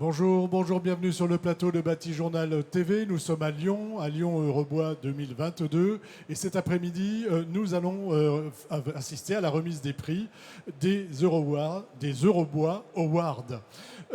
Bonjour, bonjour, bienvenue sur le plateau de Batijournal TV. Nous sommes à Lyon Eurebois 2022. Et cet après-midi, nous allons assister à la remise des prix des Eurobois Awards.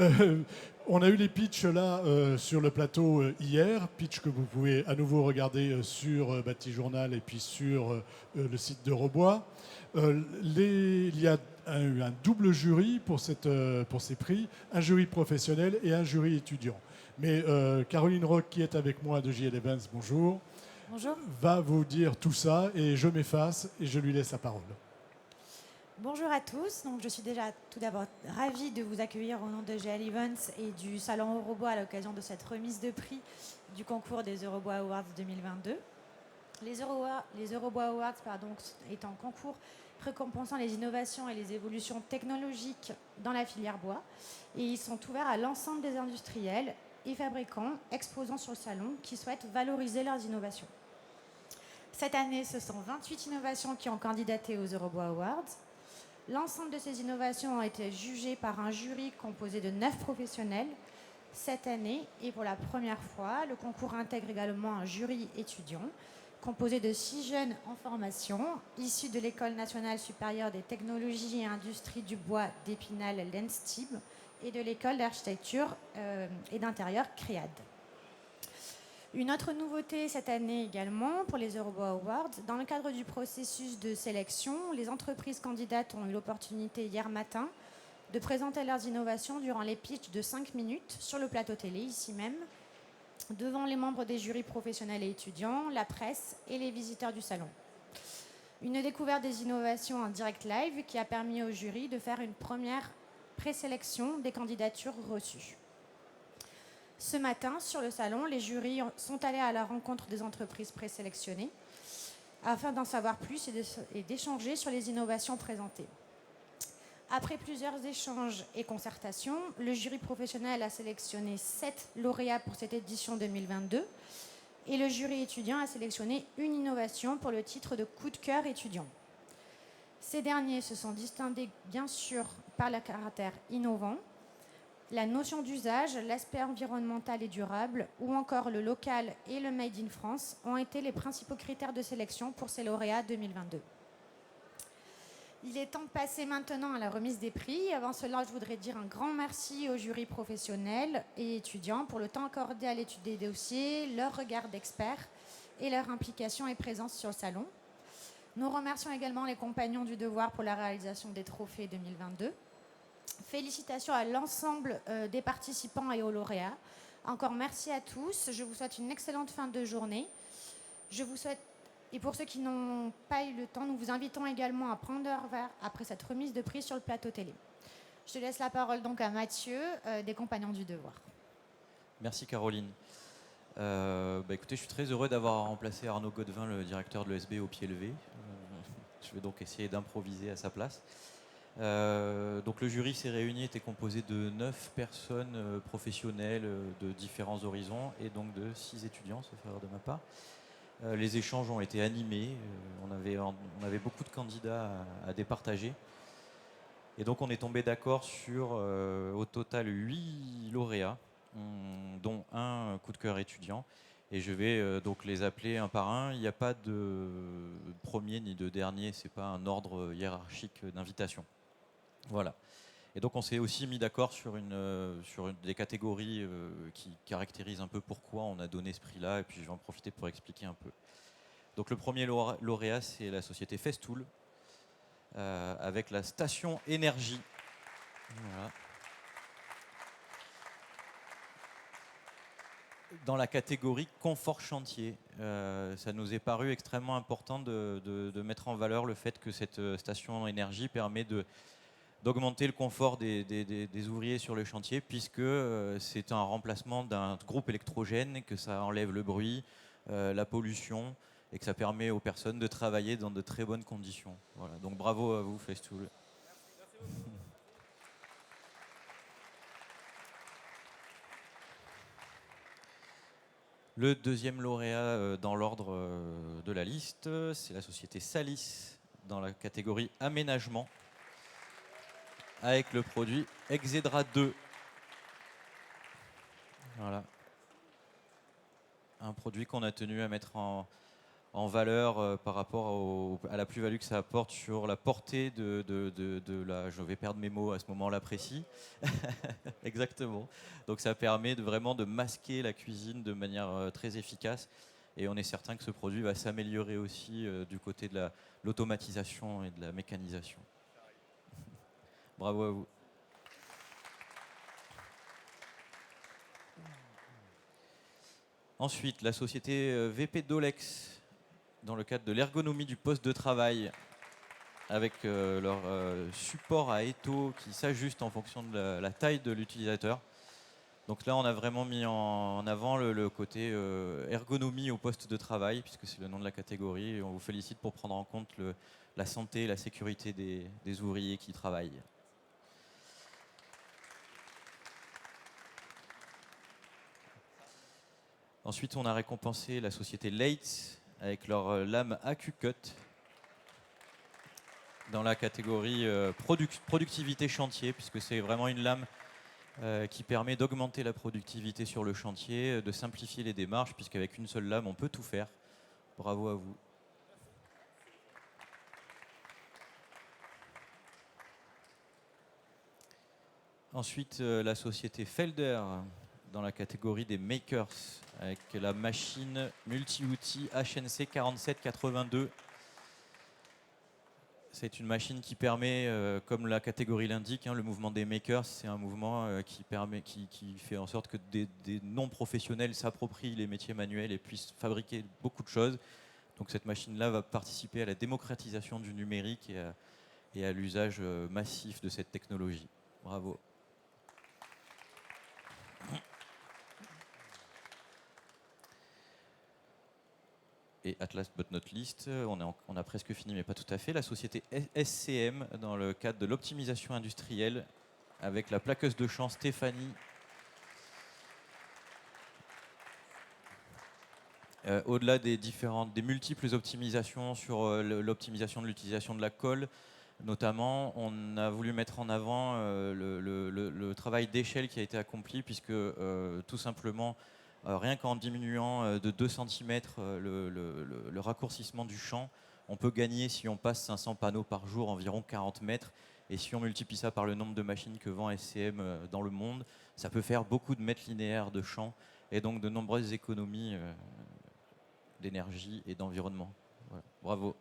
Euh, on a eu les pitchs là sur le plateau hier, pitch que vous pouvez à nouveau regarder sur Batijournal et puis sur le site d'Eurobois. Il y a un double jury pour ces prix, un jury professionnel et un jury étudiant. Mais Caroline Roch, qui est avec moi de JL Evans, bonjour, Bonjour. va vous dire tout ça et je m'efface et je lui laisse la parole. Bonjour à tous. Donc, je suis déjà tout d'abord ravie de vous accueillir au nom de GL Events et du Salon Eurobois à l'occasion de cette remise de prix du concours des Eurobois Awards 2022. Les Eurobois Awards est un concours récompensant les innovations et les évolutions technologiques dans la filière bois. Et ils sont ouverts à l'ensemble des industriels et fabricants exposant sur le salon qui souhaitent valoriser leurs innovations. Cette année, ce sont 28 innovations qui ont candidaté aux Eurobois Awards. L'ensemble de ces innovations ont été jugées par un jury composé de 9 professionnels. Cette année, et pour la première fois, le concours intègre également un jury étudiant composé de 6 jeunes en formation, issus de l'École nationale supérieure des technologies et industries du bois d'Épinal l'ENSTIB et de l'École d'architecture et d'intérieur CREAD. Une autre nouveauté cette année également pour les Eurobois Awards, dans le cadre du processus de sélection, les entreprises candidates ont eu l'opportunité hier matin de présenter leurs innovations durant les pitchs de 5 minutes sur le plateau télé, ici même, devant les membres des jurys professionnels et étudiants, la presse et les visiteurs du salon. Une découverte des innovations en direct live qui a permis au jury de faire une première présélection des candidatures reçues. Ce matin, sur le salon, les jurys sont allés à la rencontre des entreprises présélectionnées afin d'en savoir plus et d'échanger sur les innovations présentées. Après plusieurs échanges et concertations, le jury professionnel a sélectionné 7 lauréats pour cette édition 2022 et le jury étudiant a sélectionné une innovation pour le titre de coup de cœur étudiant. Ces derniers se sont distingués bien sûr par le caractère innovant, la notion d'usage, l'aspect environnemental et durable, ou encore le local et le Made in France ont été les principaux critères de sélection pour ces lauréats 2022. Il est temps de passer maintenant à la remise des prix. Avant cela, je voudrais dire un grand merci aux jurys professionnels et étudiants pour le temps accordé à l'étude des dossiers, leur regard d'experts et leur implication et présence sur le salon. Nous remercions également les compagnons du devoir pour la réalisation des trophées 2022. Félicitations à l'ensemble des participants et aux lauréats. Encore merci à tous. Je vous souhaite une excellente fin de journée. Et pour ceux qui n'ont pas eu le temps, nous vous invitons également à prendre leur verre après cette remise de prix sur le plateau télé. Je te laisse la parole donc à Mathieu, des Compagnons du Devoir. Merci Caroline. Écoutez, je suis très heureux d'avoir remplacé Arnaud Godevin, le directeur de l'ESB, au pied levé. Je vais donc essayer d'improviser à sa place. Donc le jury s'est réuni, était composé de 9 personnes professionnelles de différents horizons et donc de 6 étudiants, sauf erreur de ma part. Les échanges ont été animés, on avait beaucoup de candidats à départager. Et donc on est tombé d'accord sur au total 8 lauréats, dont un coup de cœur étudiant. Et je vais donc les appeler un par un. Il n'y a pas de premier ni de dernier, ce n'est pas un ordre hiérarchique d'invitation. Voilà. Et donc on s'est aussi mis d'accord sur des catégories qui caractérisent un peu pourquoi on a donné ce prix-là, et puis je vais en profiter pour expliquer un peu. Donc le premier lauréat, c'est la société Festool, avec la station énergie. Voilà. Dans la catégorie confort chantier, ça nous est paru extrêmement important de mettre en valeur le fait que cette station énergie permet d'augmenter le confort des ouvriers sur le chantier, puisque c'est un remplacement d'un groupe électrogène, que ça enlève le bruit, la pollution, et que ça permet aux personnes de travailler dans de très bonnes conditions. Voilà. Donc bravo à vous, Festool. Le deuxième lauréat dans l'ordre de la liste, c'est la société Salis, dans la catégorie aménagement, avec le produit Exedra 2. Voilà. Un produit qu'on a tenu à mettre en valeur par rapport à la plus-value que ça apporte sur la portée de la... Je vais perdre mes mots à ce moment-là précis. Exactement. Donc ça permet vraiment de masquer la cuisine de manière très efficace. Et on est certain que ce produit va s'améliorer aussi du côté de l'automatisation et de la mécanisation. Bravo à vous. Ensuite, la société VP Dolex, dans le cadre de l'ergonomie du poste de travail, avec leur support à étau qui s'ajuste en fonction de la taille de l'utilisateur. Donc là, on a vraiment mis en avant le côté ergonomie au poste de travail, puisque c'est le nom de la catégorie, et on vous félicite pour prendre en compte la santé et la sécurité des ouvriers qui travaillent. Ensuite, on a récompensé la société Leitz avec leur lame AQ-Cut dans la catégorie productivité chantier, puisque c'est vraiment une lame qui permet d'augmenter la productivité sur le chantier, de simplifier les démarches, puisqu'avec une seule lame, on peut tout faire. Bravo à vous. Ensuite, la société Felder, dans la catégorie des makers, avec la machine multi-outils HNC 4782. C'est une machine qui permet, comme la catégorie l'indique, le mouvement des makers, c'est un mouvement qui fait en sorte que des non-professionnels s'approprient les métiers manuels et puissent fabriquer beaucoup de choses. Donc cette machine-là va participer à la démocratisation du numérique et à l'usage massif de cette technologie. Bravo. Et at last but not least, on a presque fini, mais pas tout à fait, la société SCM dans le cadre de l'optimisation industrielle avec la plaqueuse de champ Stéphanie. Au-delà des multiples optimisations sur l'optimisation de l'utilisation de la colle, notamment, on a voulu mettre en avant le travail d'échelle qui a été accompli, puisque tout simplement, rien qu'en diminuant de 2 cm le raccourcissement du champ, on peut gagner, si on passe 500 panneaux par jour, environ 40 mètres. Et si on multiplie ça par le nombre de machines que vend SCM dans le monde, ça peut faire beaucoup de mètres linéaires de champ et donc de nombreuses économies d'énergie et d'environnement. Voilà. Bravo.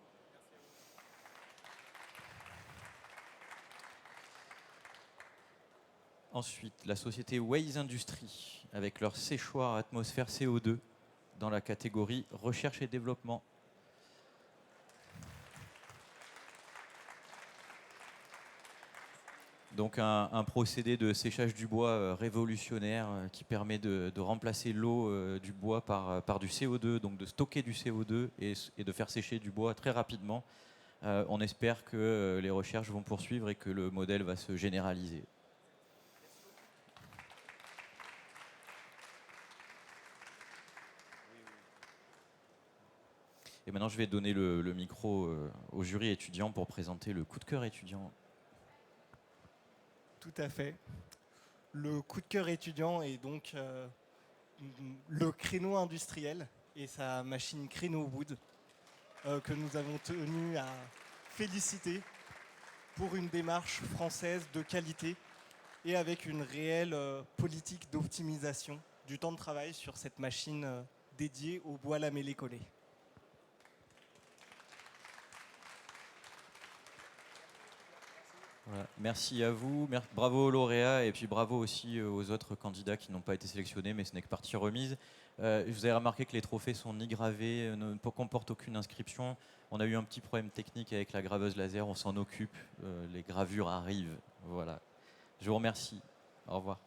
Ensuite, la société Waze Industries, avec leur séchoir atmosphère CO2 dans la catégorie recherche et développement. Donc un procédé de séchage du bois révolutionnaire qui permet de remplacer l'eau du bois par du CO2, donc de stocker du CO2 et de faire sécher du bois très rapidement. On espère que les recherches vont poursuivre et que le modèle va se généraliser. Et maintenant, je vais donner le micro au jury étudiant pour présenter le coup de cœur étudiant. Tout à fait. Le coup de cœur étudiant est donc le créneau industriel et sa machine Créneau Wood que nous avons tenu à féliciter pour une démarche française de qualité et avec une réelle politique d'optimisation du temps de travail sur cette machine dédiée au bois lamellé collé. Voilà. Merci à vous, bravo aux lauréats et puis bravo aussi aux autres candidats qui n'ont pas été sélectionnés, mais ce n'est que partie remise. Vous avez remarqué que les trophées sont ni gravés, ne comportent aucune inscription. On a eu un petit problème technique avec la graveuse laser, on s'en occupe, les gravures arrivent. Voilà. Je vous remercie. Au revoir.